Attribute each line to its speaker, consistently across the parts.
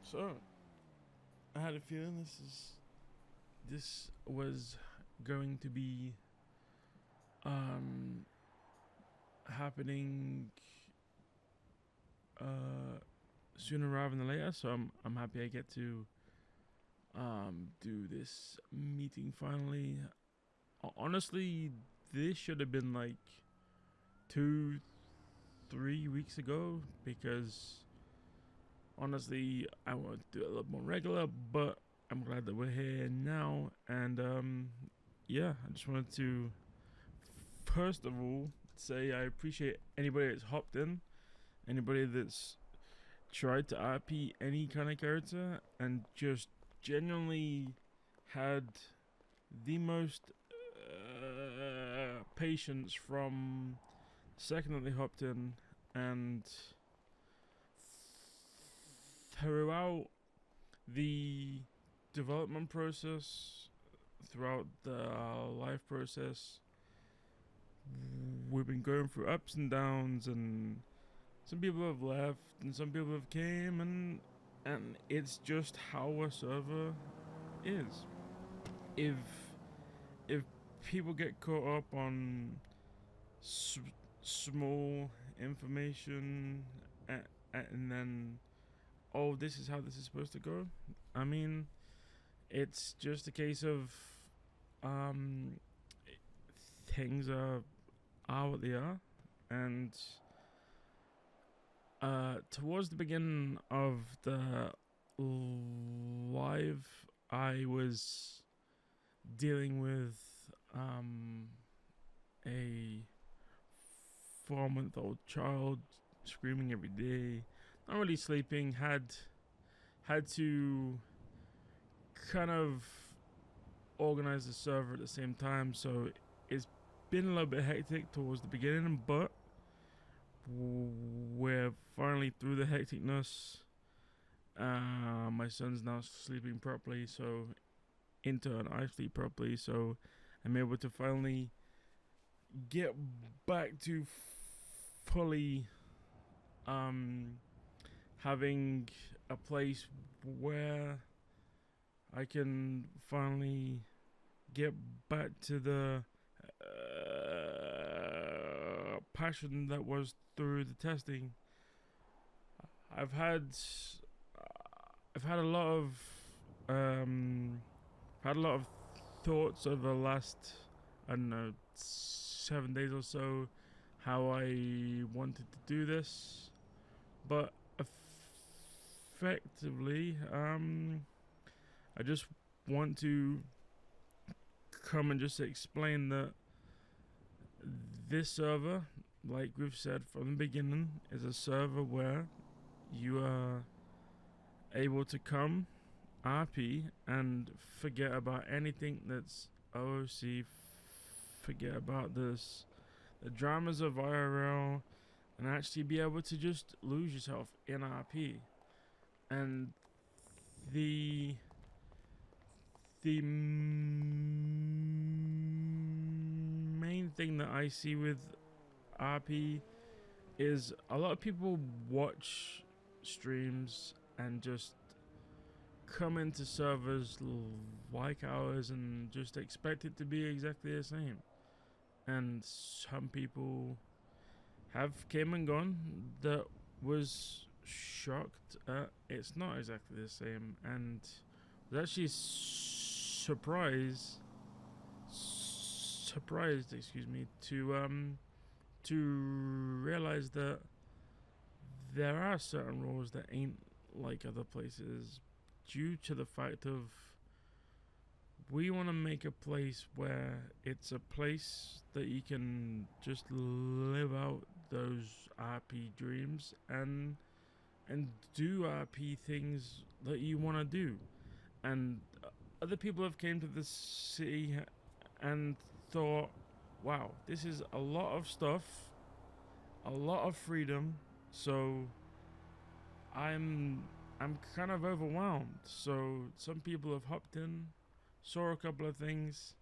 Speaker 1: So, I had a feeling this was going to be um happening uh sooner rather than later. So I'm happy I get to do this meeting finally. Honestly, this should have been like 2 3 weeks ago, because honestly I want to do it a little more regular, but I'm glad that we're here now. And yeah, I just wanted to first of all say I appreciate anybody that's hopped in, anybody that's tried to RP any kind of character and just genuinely had the most patience from the second that they hopped in. And throughout the development process, throughout the life process, we've been going through ups and downs, and some people have left and some people have came, and it's just how a server is. If if people get caught up on small information, and then, oh, this is how this is supposed to go, I mean, it's just a case of um things are what they are. And towards the beginning of the live, I was dealing with a 4-month-old child screaming every day, not really sleeping. Had to kind of organize the server at the same time, so it's been a little bit hectic towards the beginning, but we're finally through the hecticness. My son's now sleeping properly, so in turn I sleep properly, so I'm able to finally get back to fully having a place where I can finally get back to the passion that was through the testing. I've had a lot of thoughts over the last, I don't know, 7 days or so, how I wanted to do this, but effectively, I just want to come and just explain that this server, like we've said from the beginning, is a server where you are able to come, RP, and forget about anything that's OOC, forget about the dramas of IRL, and actually be able to just lose yourself in RP. And the main thing that I see with RP is a lot of people watch streams and just come into servers like ours and just expect it to be exactly the same. And some people have came and gone that was shocked at it's not exactly the same, and was actually surprised, excuse me, to realize that there are certain rules that ain't like other places, due to the fact of we want to make a place where it's a place that you can just live out those RP dreams and do RP things that you want to do. And other people have came to the city and thought, wow, this is a lot of stuff, a lot of freedom, so I'm kind of overwhelmed. So some people have hopped in, saw a couple of things,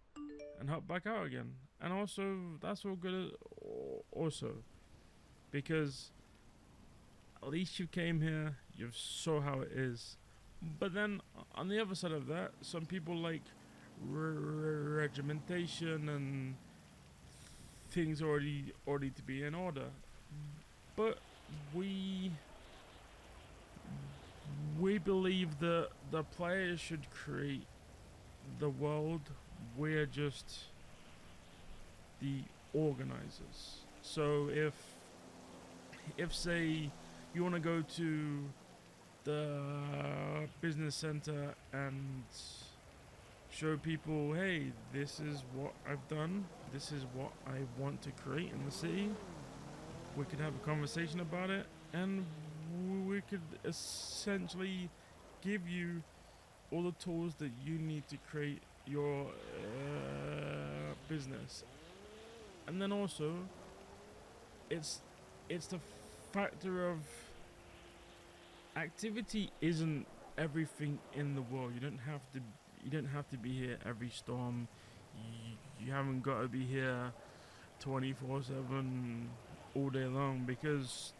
Speaker 1: and hopped back out again. And also, that's all good also, because at least you came here, you saw how it is. But then on the other side of that, some people like regimentation and things already to be in order. But we we believe that the players should create the world. We're just the organizers. So if say you want to go to the business center and show people, hey, this is what I've done, this is what I want to create in the city, we could have a conversation about it, and we could essentially give you all the tools that you need to create your business. And then also, it's the factor of activity isn't everything in the world. You don't have to be here every storm. You haven't got to be here 24/7 all day long, because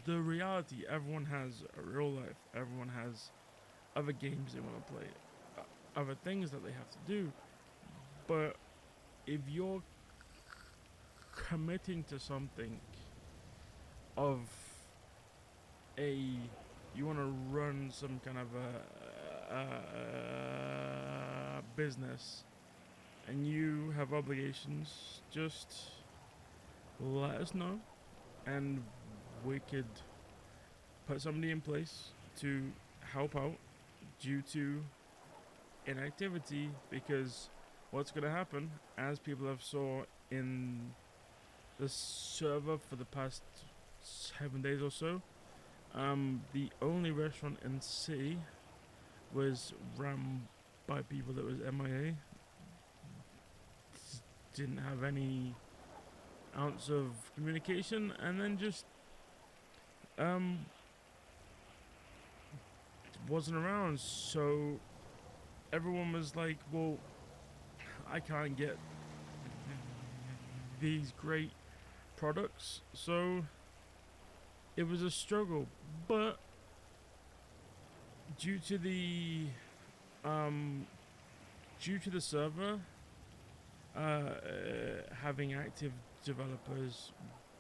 Speaker 1: the reality, everyone has a real life. Everyone has other games they want to play, other things that they have to do. But if you're committing to something of you want to run some kind of a business and you have obligations, just let us know and we could put somebody in place to help out due to inactivity. Because what's going to happen, as people have saw in the server for the past 7 days or so, the only restaurant in the city was run by people that was MIA. Didn't have any ounce of communication, and then just wasn't around. So everyone was like, well, I can't get these great products. So it was a struggle, but due to the server having active developers,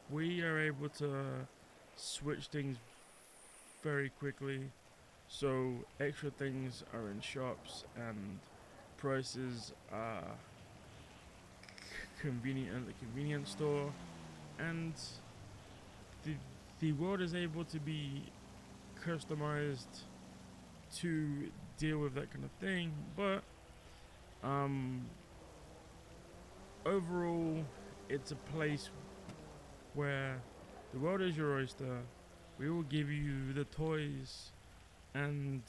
Speaker 1: we are able to switch things very quickly. So extra things are in shops and prices are convenient at the convenience store, and the world is able to be customized to deal with that kind of thing. But overall, it's a place where the world is your oyster. We will give you the toys and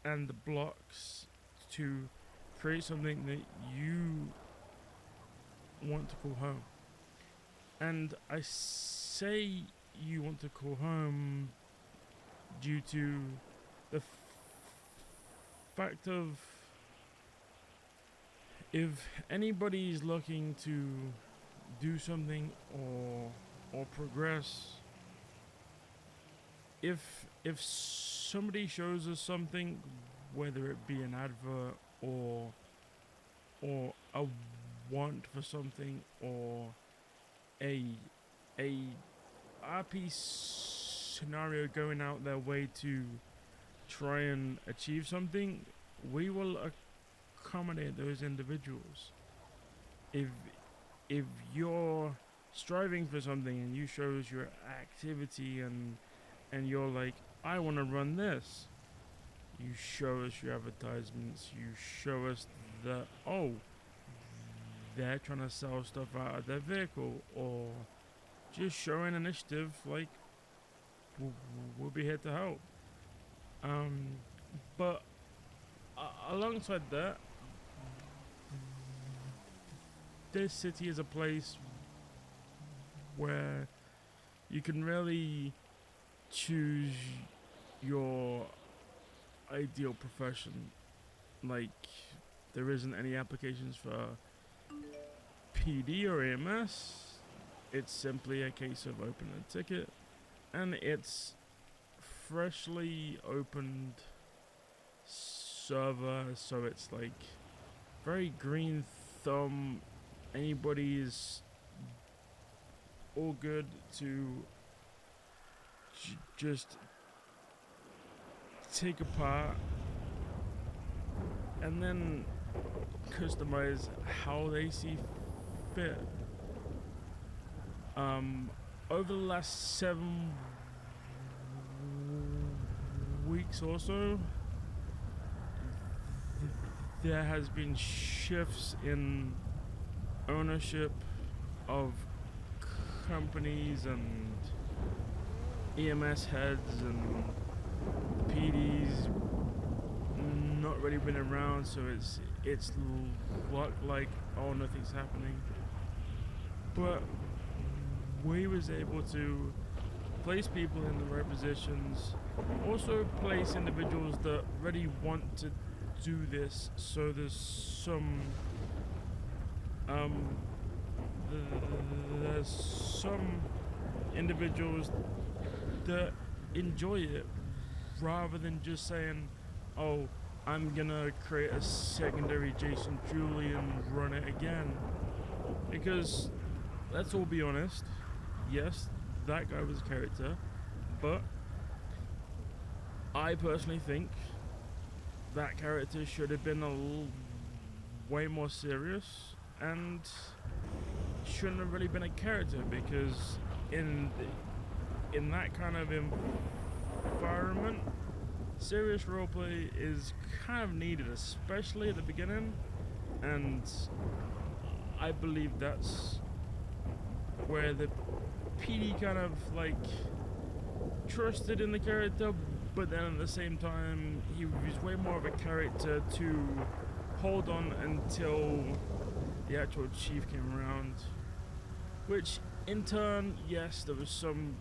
Speaker 1: the blocks to create something that you want to call home. And I say you want to call home due to the fact of, if anybody's looking to do something or progress, if somebody shows us something, whether it be an advert or a want for something, or a RP scenario going out their way to try and achieve something, we will accommodate those individuals. If you're striving for something and you show us your activity and you're like, I want to run this, you show us your advertisements, you show us that, oh, they're trying to sell stuff out of their vehicle, or just showing initiative, like, we'll be here to help. But alongside that, this city is a place where you can really choose your ideal profession. Like, there isn't any applications for PD or EMS. It's simply a case of opening a ticket, and it's freshly opened server, so it's like very green thumb. Anybody is all good to just take apart and then customize how they see fit. Over the last 7 weeks or so, there has been shifts in ownership of companies and EMS heads, and the PD's not really been around, so it's like, oh, nothing's happening. But we was able to place people in the right positions, also place individuals that really want to do this, so there's some individuals that enjoy it, rather than just saying, oh, I'm gonna create a secondary Jason Julie and run it again. Because let's all be honest, yes, that guy was a character, but I personally think that character should have been way more serious and shouldn't have really been a character, because in that kind of environment, serious roleplay is kind of needed, especially at the beginning, and I believe that's where the PD kind of like trusted in the character, but then at the same time he was way more of a character to hold on until the actual chief came around, which in turn, yes, there was some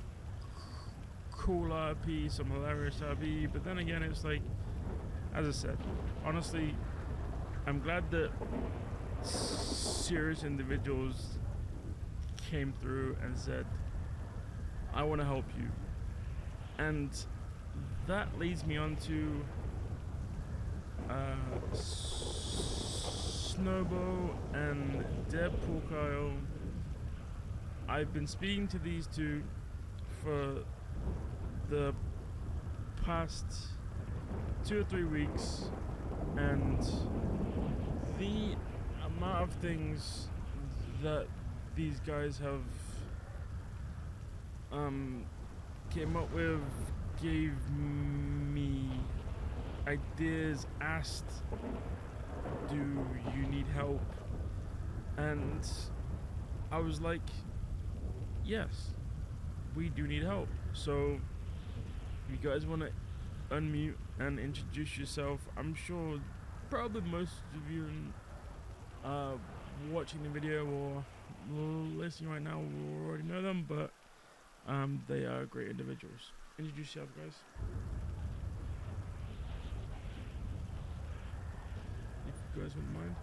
Speaker 1: cool RP, some hilarious RP, but then again, it's like, as I said, honestly, I'm glad that serious individuals came through and said, I want to help you. And that leads me on to Snowbo and Deadpool Kyle. I've been speaking to these two for the past 2 or 3 weeks, and the amount of things that these guys have came up with, gave me ideas, asked, do you need help? And I was like, yes, we do need help. So if you guys want to unmute and introduce yourself, I'm sure probably most of you watching the video or listening right now will already know them, but they are great individuals. Introduce yourself, guys. If you guys wouldn't mind.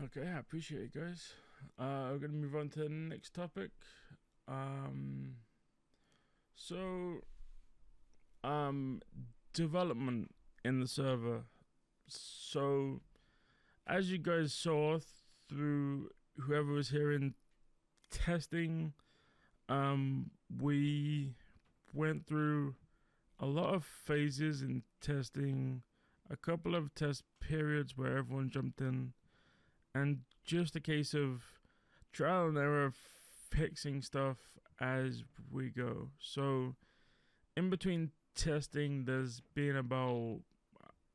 Speaker 1: Okay, I appreciate it, guys. We're gonna move on to the next topic. Um, so, um, development in the server. So, as you guys saw through whoever was here in testing, we went through a lot of phases in testing, a couple of test periods where everyone jumped in, and just a case of trial and error fixing stuff as we go. So in between testing, there's been about,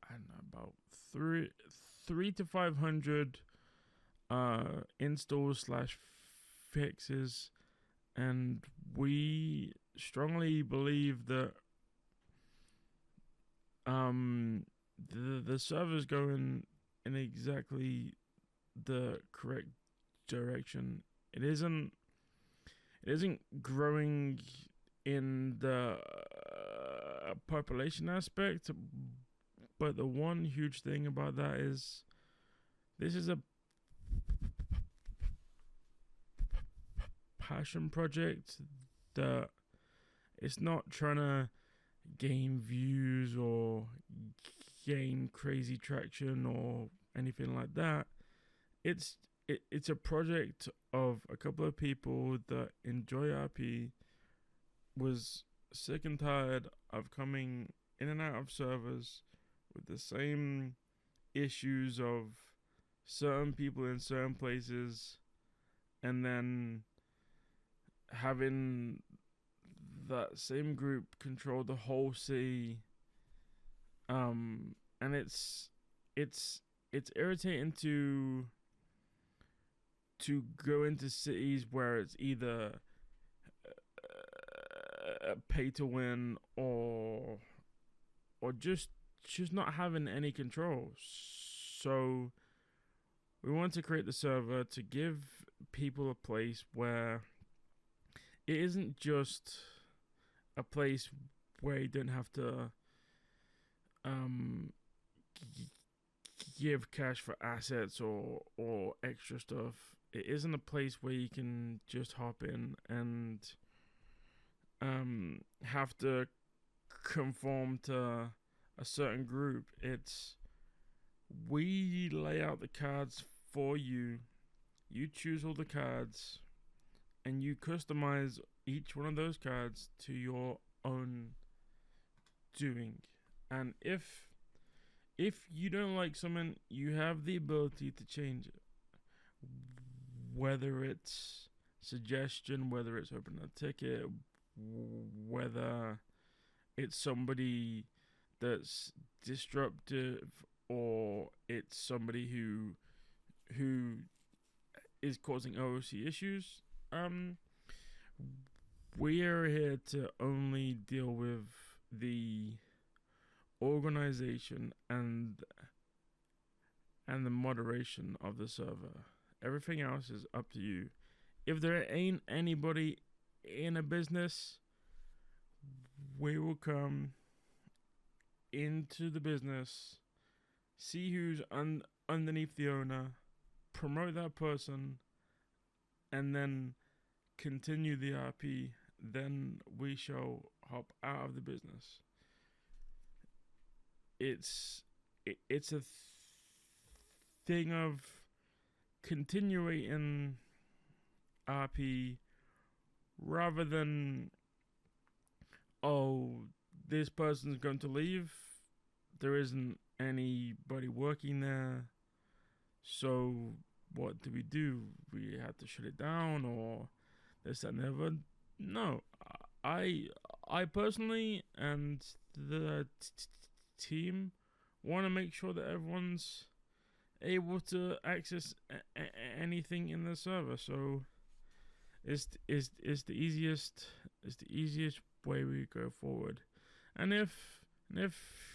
Speaker 1: I don't know, about three to 500 installs slash fixes, and we strongly believe that the server's going in exactly the correct direction. It isn't growing in the population aspect, but the one huge thing about that is this is a passion project that it's not trying to gain views or gain crazy traction or anything like that. It's a project of a couple of people that enjoy RP, was sick and tired of coming in and out of servers with the same issues of certain people in certain places, and then having that same group control the whole city. And it's irritating to go into cities where it's either pay to win or just not having any control. So we want to create the server to give people a place where it isn't just a place where you don't have to give cash for assets or extra stuff. It isn't a place where you can just hop in and have to conform to a certain group. It's we lay out the cards for you. You choose all the cards, and you customize each one of those cards to your own doing. And if you don't like something, you have the ability to change it. Whether it's suggestion, whether it's opening a ticket, whether it's somebody that's disruptive, or it's somebody who is causing OOC issues. We are here to only deal with the organization and the moderation of the server. Everything else is up to you. If there ain't anybody in a business, we will come into the business, see who's underneath the owner, promote that person, and then continue the RP. Then we shall hop out of the business. It's a thing of continuing RP rather than, oh, this person's going to leave, there isn't anybody working there, so what do? We have to shut it down, or this and never. No, I personally and the team want to make sure that everyone's able to access anything in the server. So it's the easiest way we go forward. And if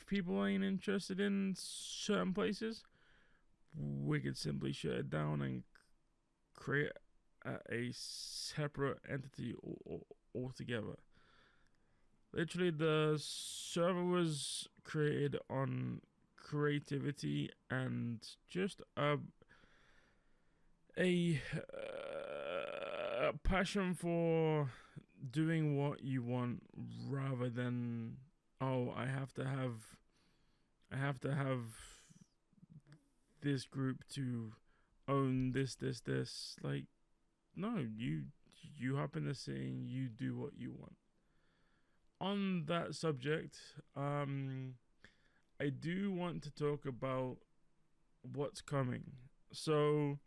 Speaker 1: people ain't interested in certain places, we could simply shut it down and create a separate entity altogether. Literally, the server was created on creativity and just a passion for doing what you want rather than, oh, I have to have this group to own this. Like, no, you hop in the scene, you do what you want. On that subject, I do want to talk about what's coming. So,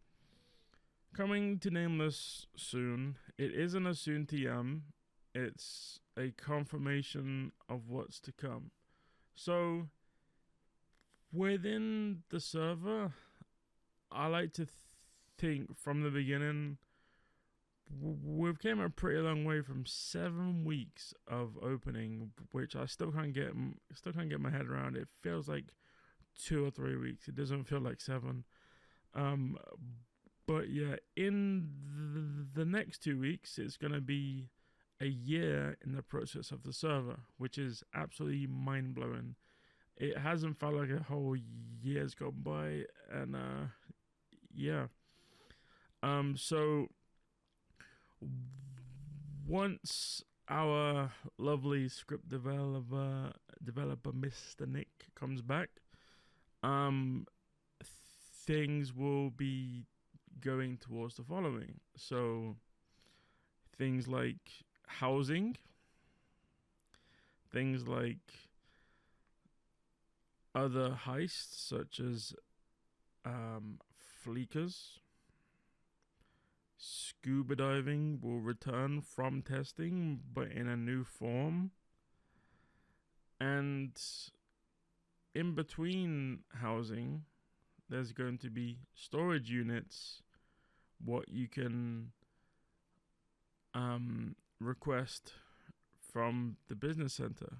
Speaker 1: coming to Nameless soon. It isn't a soon TM, it's a confirmation of what's to come. So, within the server, I like to think from the beginning, we've came a pretty long way from 7 weeks of opening, which I still can't get my head around. It feels like 2 or 3 weeks. It doesn't feel like 7. But yeah, in the next 2 weeks, it's gonna be a year in the process of the server, which is absolutely mind blowing. It hasn't felt like a whole year's gone by, and yeah. So once our lovely script developer Mr. Nick comes back, um, things will be going towards the following. So things like housing, things like other heists such as fleekers. Scuba diving will return from testing, but in a new form. And in between housing, there's going to be storage units, what you can request from the business center.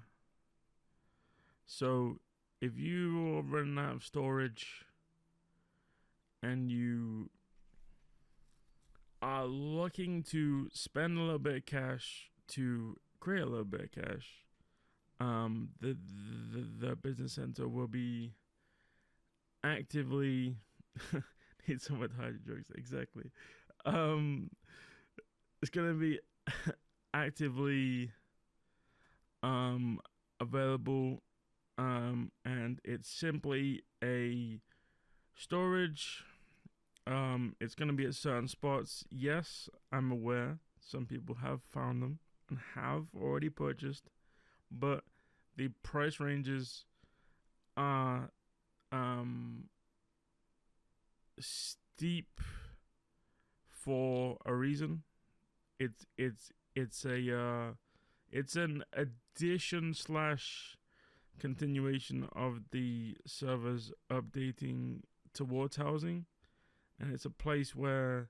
Speaker 1: So if you are running out of storage and you are looking to spend a little bit of cash to create a little bit of cash, the business center will be actively need someone to hide drugs. Exactly. It's gonna be actively available, and it's simply a storage. It's gonna be at certain spots. Yes, I'm aware some people have found them and have already purchased, but the price ranges are steep for a reason. It's an addition slash continuation of the servers updating towards housing, and it's a place where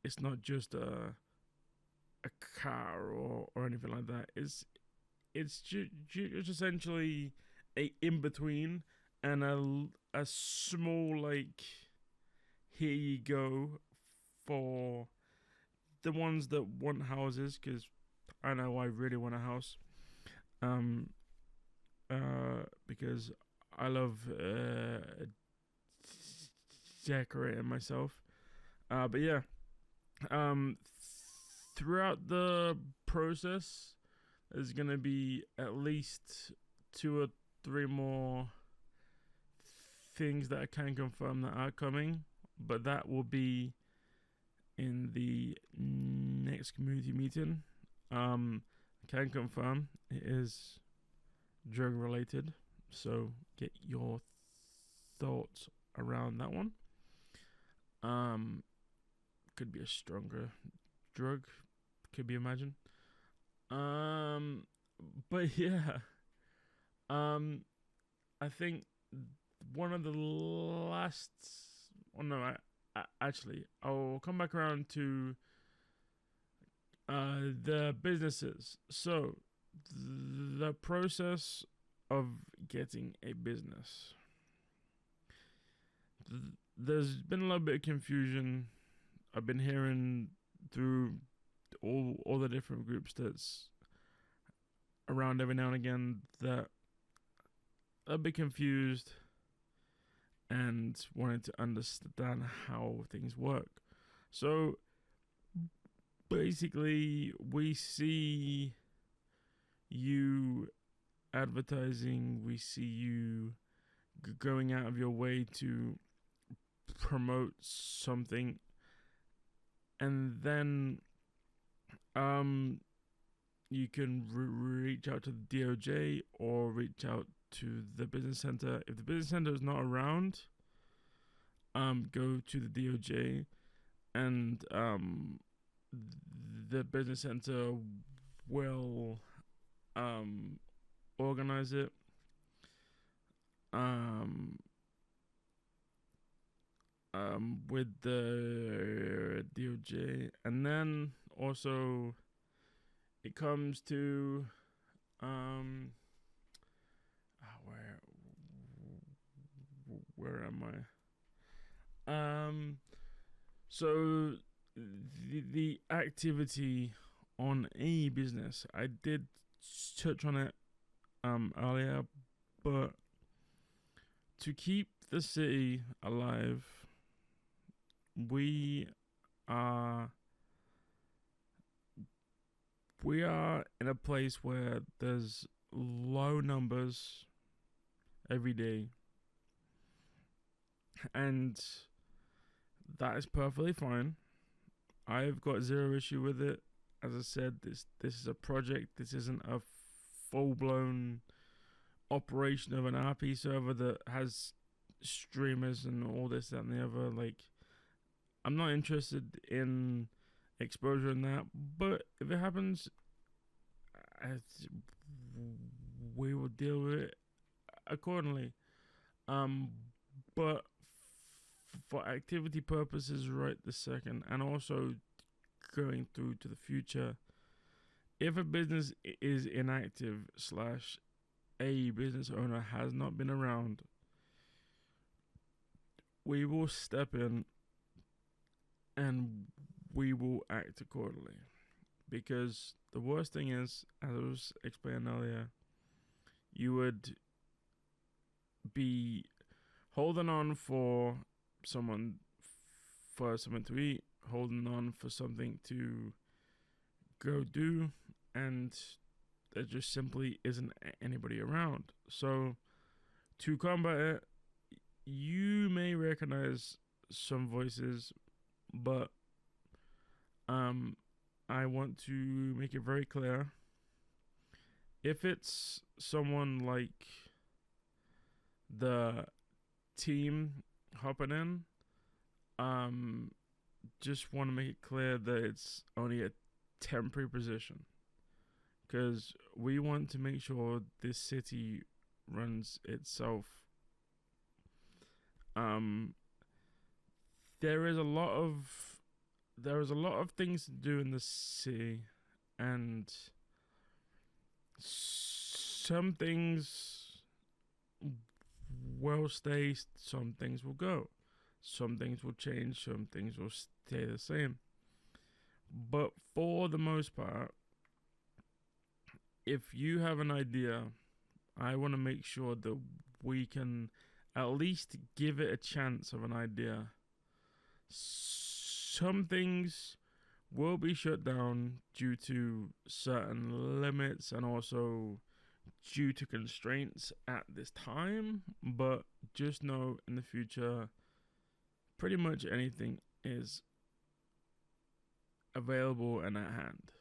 Speaker 1: it's not just a car or anything like that. It's just essentially a in between and a small, like, here you go for the ones that want houses, because I know I really want a house. Because I love decorating myself. But yeah, throughout the process, there's gonna be at least 2 or 3 more things that I can confirm that are coming, but that will be in the next community meeting. I can confirm it is drug related, so get your thoughts around that one. Could be a stronger drug, could be imagined. But yeah, I think one of the last. Oh no, actually, I'll come back around to the businesses. So the process of getting a business. There's been a little bit of confusion. I've been hearing through all the different groups that's around every now and again that a bit confused and wanted to understand how things work. So basically, we see you advertising, we see you going out of your way to promote something, and then you can reach out to the DOJ or reach out to the business center. If the business center is not around, go to the DOJ, and the business center will organize it. With the DOJ, and then also it comes to where am I? So the activity on a business, I did touch on it earlier, but to keep the city alive, we are in a place where there's low numbers every day, and that is perfectly fine. I've got zero issue with it. As I said, this is a project. This isn't a full-blown operation of an RP server that has streamers and all this, that, and the other. Like, I'm not interested in exposure in that, but if it happens, we will deal with it accordingly. But for activity purposes right this second, and also going through to the future, if a business is inactive / a business owner has not been around, we will step in and we will act accordingly. Because the worst thing is, as I was explaining earlier, you would be holding on for something to eat, holding on for something to go do, and there just simply isn't anybody around. So to combat it, you may recognize some voices, but I want to make it very clear. If it's someone like the team hopping in, just want to make it clear that it's only a temporary position, because we want to make sure this city runs itself. There is a lot of things to do in the city, and some things will stay, some things will go, some things will change, some things will stay the same. But for the most part, if you have an idea, I want to make sure that we can at least give it a chance of an idea. Some things will be shut down due to certain limits and also due to constraints at this time, but just know in the future, pretty much anything is available and at hand.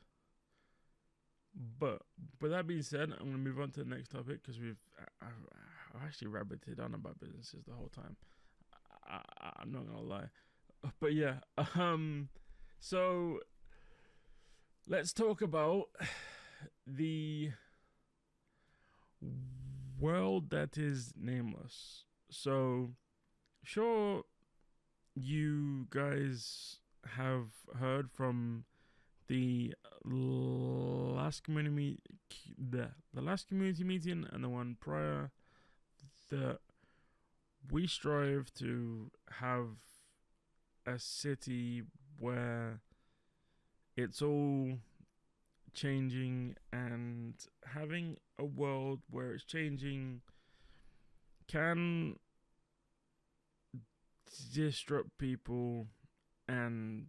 Speaker 1: But with that being said, I'm going to move on to the next topic, because I've actually rabbited on about businesses the whole time. I'm not going to lie. But yeah, so let's talk about the world that is Nameless. So, sure, you guys have heard from the last community meeting and the one prior that we strive to have a city where it's all changing, and having a world where it's changing can disrupt people and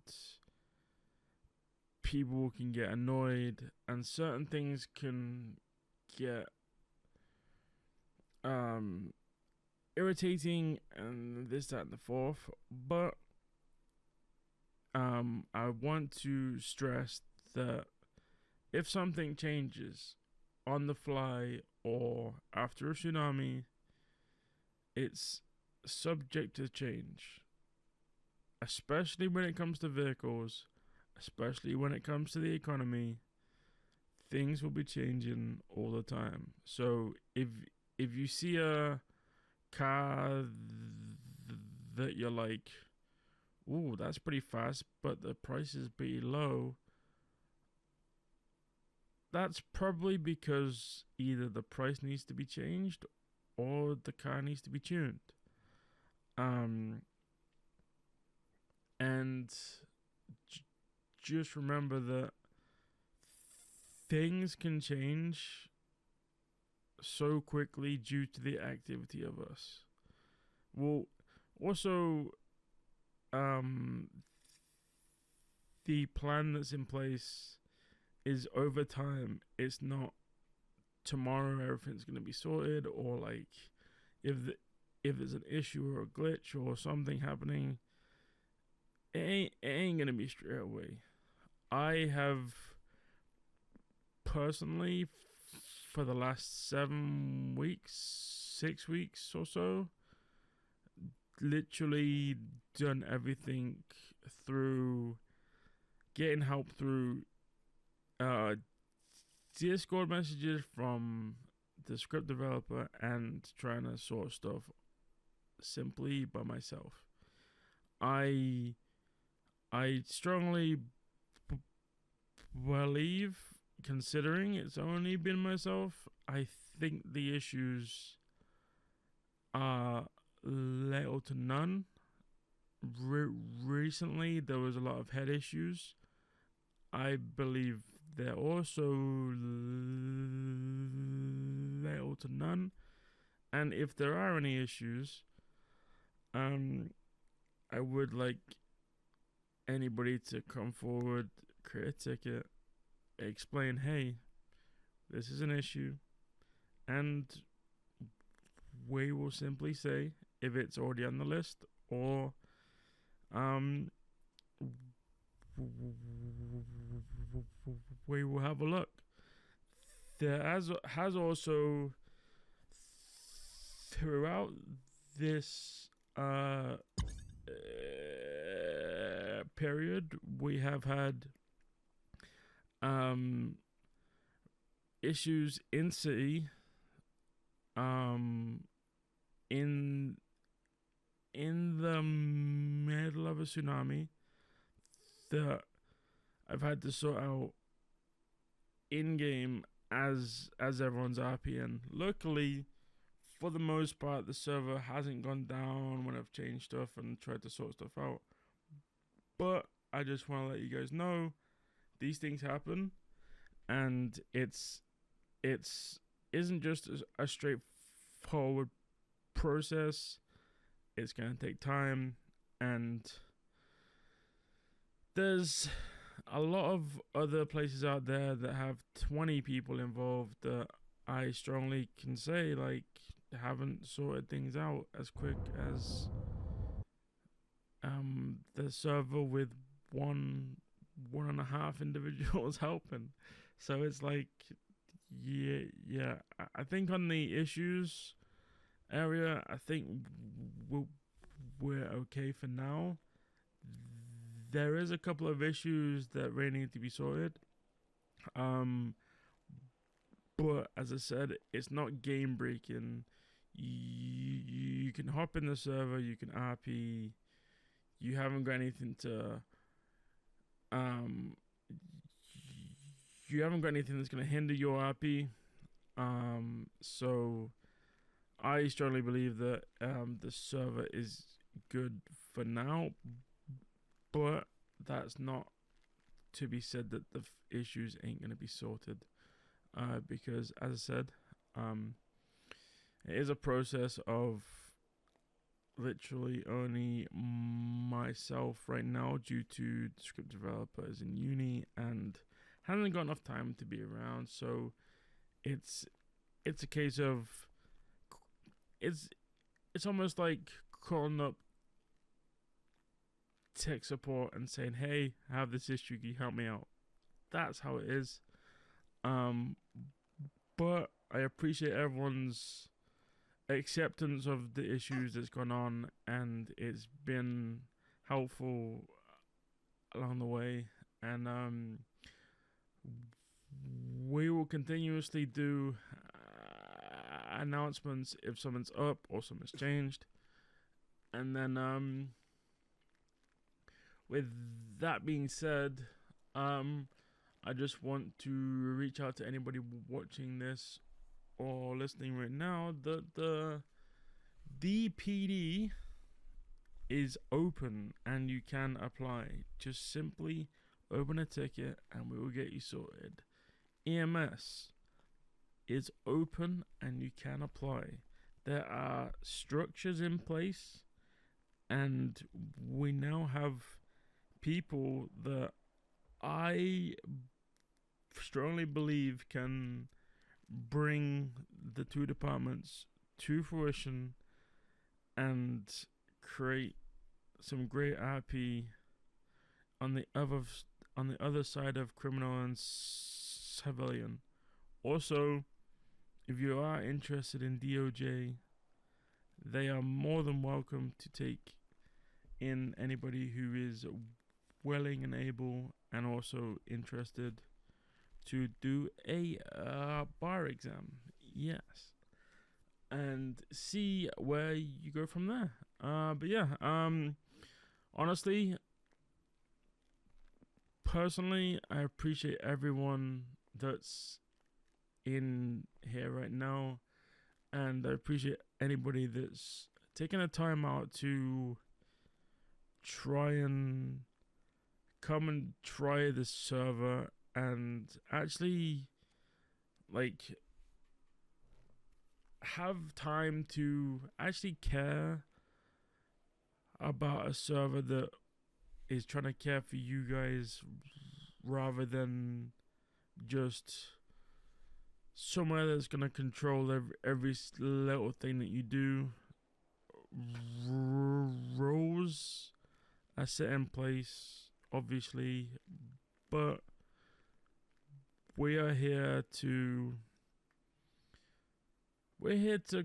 Speaker 1: people can get annoyed, and certain things can get irritating, and this, that, and the fourth. But I want to stress that if something changes on the fly or after a tsunami, it's subject to change, especially when it comes to vehicles, especially when it comes to the economy. Things will be changing all the time. So if you see a car that you're like, ooh, that's pretty fast, but the price is pretty low, that's probably because either the price needs to be changed or the car needs to be tuned. And just remember that things can change so quickly due to the activity of us. Well, also, the plan that's in place is over time. It's not tomorrow everything's gonna be sorted, or like if there's an issue or a glitch or something happening, it ain't gonna be straight away. I have personally, for the last 7 weeks, 6 weeks or so, literally done everything through getting help through Discord messages from the script developer and trying to sort stuff simply by myself. I strongly believe, considering it's only been myself, I think the issues are little to none. Recently, there was a lot of head issues. I believe they're also little to none. And if there are any issues, I would like anybody to come forward, create a ticket, explain, hey, this is an issue, and we will simply say if it's already on the list, or we will have a look. There has also throughout this period, we have had issues in city, in the middle of a tsunami that I've had to sort out in game as everyone's RPN. Luckily, for the most part, the server hasn't gone down when I've changed stuff and tried to sort stuff out. But I just want to let you guys know these things happen, and it's isn't just a straightforward process. It's gonna take time, and there's a lot of other places out there that have 20 people involved that I strongly can say like haven't sorted things out as quick as the server with one and a half individuals helping. So it's like, yeah. I think on the issues area, I think we're okay for now. There is a couple of issues that really need to be sorted. But as I said, it's not game breaking. You can hop in the server, you can RP. You haven't got anything to you haven't got anything that's gonna hinder your RP. So I strongly believe that the server is good for now, but that's not to be said that the issues ain't gonna be sorted. Because as I said, it is a process of literally only myself right now due to the script developers in uni and hasn't got enough time to be around. So it's a case of it's almost like calling up tech support and saying, "Hey, I have this issue. Can you help me out?" That's how it is. Um, but I appreciate everyone's acceptance of the issues that's gone on, and it's been helpful along the way. And we will continuously do announcements if something's up or something's changed. And then with that being said, I just want to reach out to anybody watching this or listening right now that the DPD is open and you can apply. Just simply open a ticket and we will get you sorted. EMS is open and you can apply. There are structures in place, and we now have people that I strongly believe can bring the two departments to fruition and create some great IP on the other side of criminal and civilian. Also, if you are interested in DOJ, they are more than welcome to take in anybody who is willing and able and also interested to do a bar exam. Yes. And see where you go from there. But yeah, honestly, personally, I appreciate everyone that's in here right now, and I appreciate anybody that's taking the time out to try and come and try this server and actually like have time to actually care about a server that is trying to care for you guys rather than just somewhere that's going to control every little thing that you do. Rules are set in place, obviously, but we're here to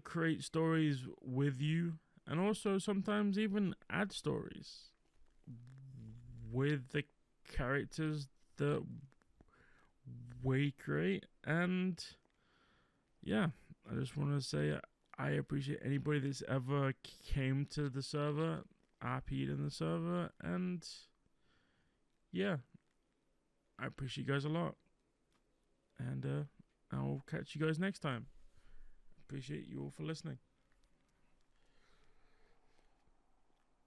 Speaker 1: create stories with you, and also sometimes even add stories with the characters that we create. And yeah, I just want to say I appreciate anybody that's ever came to the server, RP'd in the server, and yeah, I appreciate you guys a lot. And I'll catch you guys next time. Appreciate you all for listening.